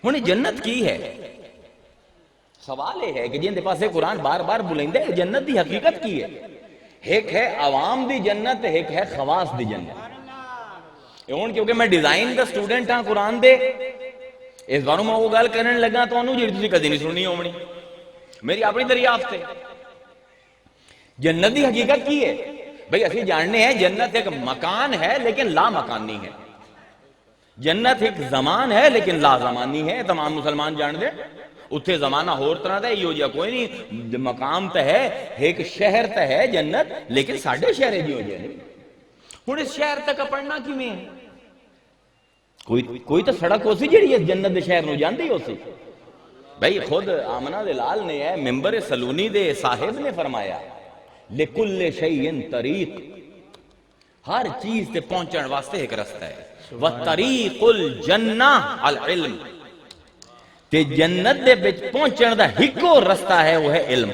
ہن جنت کی ہے؟ سوال یہ ہے کہ جن دے پاسے قرآن بار بار بلائندے ہے جنت دی حقیقت کی ہے؟ ایک ہے عوام دی جنت، ایک ہے خواص دی جنت۔ ہن کیونکہ میں ڈیزائن دا سٹوڈنٹ ہاں قرآن دے، اس باروں میں وہ گل کرنے لگا تو انہوں جڑی تسی کدی نہیں سننی ہومنی، میری اپنی دریافت ہے۔ جنت دی حقیقت کی ہے؟ بھئی اسی جاننے ہیں جنت ایک مکان ہے لیکن لا مکانی ہے، جنت ایک زمان ہے لیکن لا زمانی ہے۔ تمام مسلمان جان دے اتھے زمانہ ہور طرح دا ہی ہو جا کوئی نہیں، مقام تے ہے، ایک شہر تے ہے جنت، لیکن ساڑھے شہرے جی ہو جائے نہیں۔ ہن اس شہر تک پڑھنا کی میں ہے؟ کوئی تو سڑک ہو سی جڑی ہے جنت دے شہر نو جاندی ہو سی۔ بھئی خود آمنہ دلال نے ہے ممبر سلونی دے صاحب نے فرمایا لِكُلِّ شَيْءٍ طریق، ہر چیز تے پہنچن واسطے ایک رستہ ہے۔ وَطَرِيقُ الْجَنَّةِ الْعِلْمِ، تے جنت دے بچ پہنچن دا ہکو رستہ ہے وہ ہے علم۔